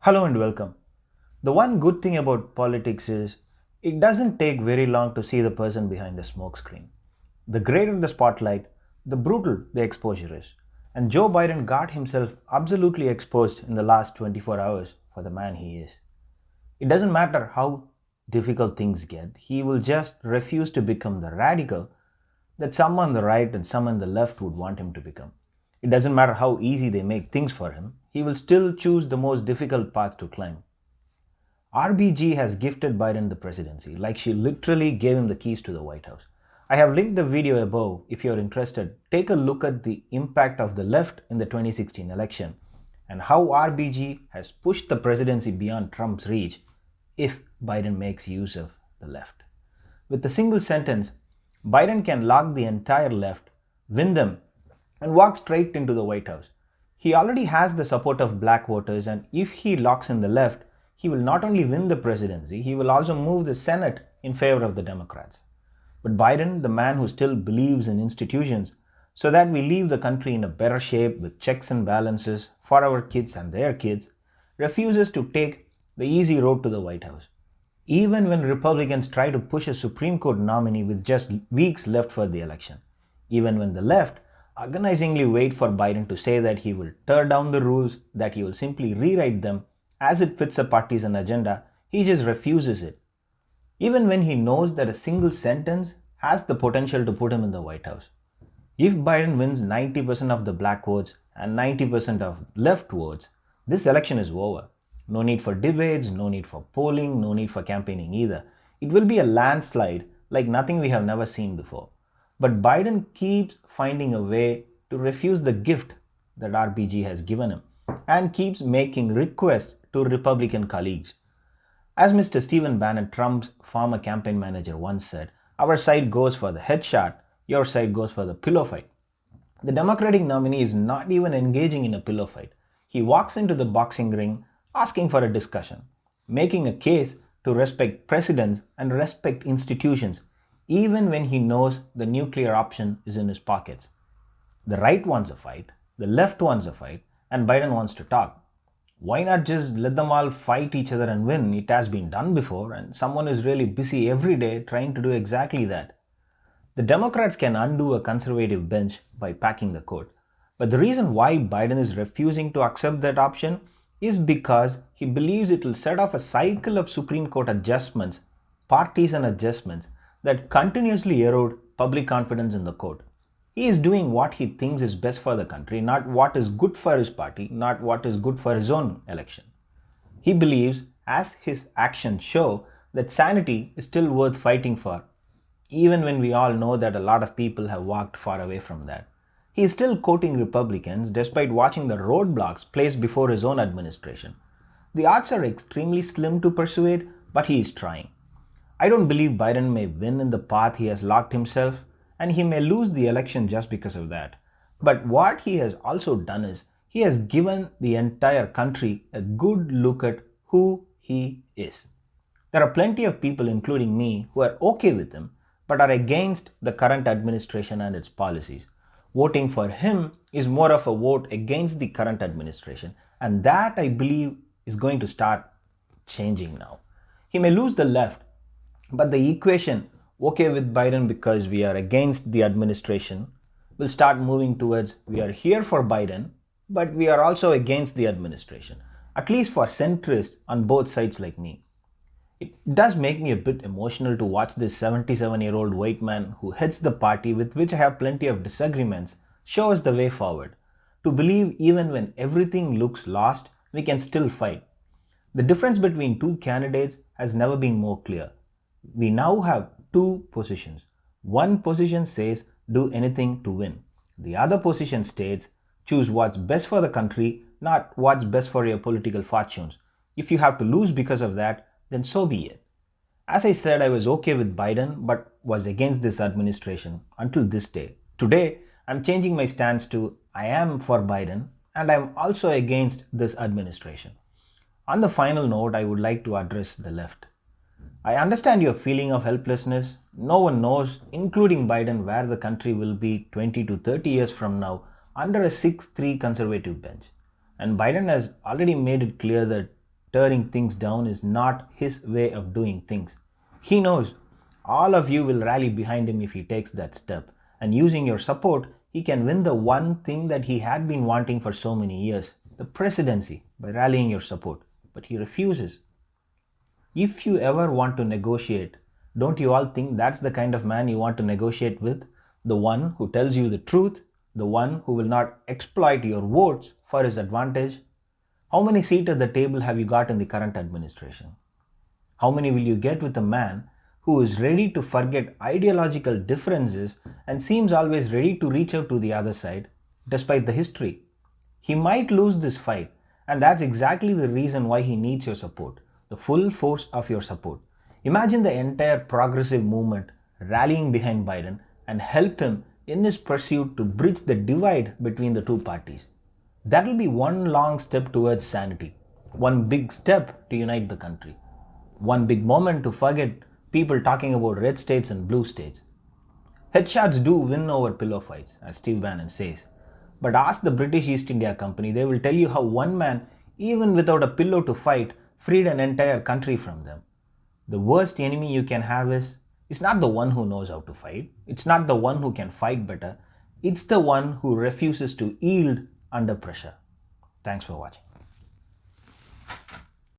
Hello and welcome. The one good thing about politics is it doesn't take very long to see the person behind the smoke screen. The greater the spotlight, the brutal the exposure is. And Joe Biden got himself absolutely exposed in the last 24 hours for the man he is. It doesn't matter how difficult things get, he will just refuse to become the radical that some on the right and some on the left would want him to become. It doesn't matter how easy they make things for him, he will still choose the most difficult path to climb. RBG has gifted Biden the presidency, like she literally gave him the keys to the White House. I have linked the video above if you're interested. Take a look at the impact of the left in the 2016 election and how RBG has pushed the presidency beyond Trump's reach if Biden makes use of the left. With a single sentence, Biden can lock the entire left, win them, and walk straight into the White House. He already has the support of black voters, and if he locks in the left, he will not only win the presidency, he will also move the Senate in favor of the Democrats. But Biden, the man who still believes in institutions, so that we leave the country in a better shape with checks and balances for our kids and their kids, refuses to take the easy road to the White House. Even when Republicans try to push a Supreme Court nominee with just weeks left for the election. Even when the left agonizingly wait for Biden to say that he will tear down the rules, that he will simply rewrite them as it fits a partisan agenda, he just refuses it. Even when he knows that a single sentence has the potential to put him in the White House. If Biden wins 90% of the black votes and 90% of left votes, this election is over. No need for debates, no need for polling, no need for campaigning either. It will be a landslide like nothing we have never seen before. But Biden keeps finding a way to refuse the gift that RBG has given him and keeps making requests to Republican colleagues. As Mr. Stephen Bannon, Trump's former campaign manager, once said, our side goes for the headshot, your side goes for the pillow fight. The Democratic nominee is not even engaging in a pillow fight. He walks into the boxing ring asking for a discussion, making a case to respect precedents and respect institutions, even when he knows the nuclear option is in his pockets. The right wants a fight, the left wants a fight, and Biden wants to talk. Why not just let them all fight each other and win? It has been done before, and someone is really busy every day trying to do exactly that. The Democrats can undo a conservative bench by packing the court. But the reason why Biden is refusing to accept that option is because he believes it will set off a cycle of Supreme Court adjustments, partisan adjustments, that continuously erode public confidence in the court. He is doing what he thinks is best for the country, not what is good for his party, not what is good for his own election. He believes, as his actions show, that sanity is still worth fighting for, even when we all know that a lot of people have walked far away from that. He is still quoting Republicans despite watching the roadblocks placed before his own administration. The odds are extremely slim to persuade, but he is trying. I don't believe Biden may win in the path he has locked himself, and he may lose the election just because of that. But what he has also done is he has given the entire country a good look at who he is. There are plenty of people, including me, who are okay with him but are against the current administration and its policies. Voting for him is more of a vote against the current administration, and that I believe is going to start changing now. He may lose the left, but the equation, okay with Biden because we are against the administration, will start moving towards we are here for Biden, but we are also against the administration, at least for centrists on both sides like me. It does make me a bit emotional to watch this 77-year-old white man who heads the party with which I have plenty of disagreements show us the way forward. To believe even when everything looks lost, we can still fight. The difference between two candidates has never been more clear. We now have two positions. One position says do anything to win. The other position states choose what's best for the country, not what's best for your political fortunes. If you have to lose because of that, then so be it. As I said, I was okay with Biden but was against this administration until this day. Today, I'm changing my stance to I am for Biden and I'm also against this administration. On the final note, I would like to address the left. I understand your feeling of helplessness. No one knows, including Biden, where the country will be 20 to 30 years from now under a 6-3 conservative bench. And Biden has already made it clear that tearing things down is not his way of doing things. He knows all of you will rally behind him if he takes that step, and using your support, he can win the one thing that he had been wanting for so many years, the presidency, by rallying your support. But he refuses. If you ever want to negotiate, don't you all think that's the kind of man you want to negotiate with? The one who tells you the truth, the one who will not exploit your votes for his advantage. How many seats at the table have you got in the current administration? How many will you get with a man who is ready to forget ideological differences and seems always ready to reach out to the other side despite the history? He might lose this fight, and that's exactly the reason why he needs your support, the full force of your support. Imagine the entire progressive movement rallying behind Biden and help him in his pursuit to bridge the divide between the two parties. That will be one long step towards sanity, one big step to unite the country, one big moment to forget people talking about red states and blue states. Headshots do win over pillow fights, as Steve Bannon says. But ask the British East India Company, they will tell you how one man, even without a pillow to fight, freed an entire country from them. The worst enemy you can have is not the one who knows how to fight, it's not the one who can fight better, it's the one who refuses to yield under pressure. Thanks for watching.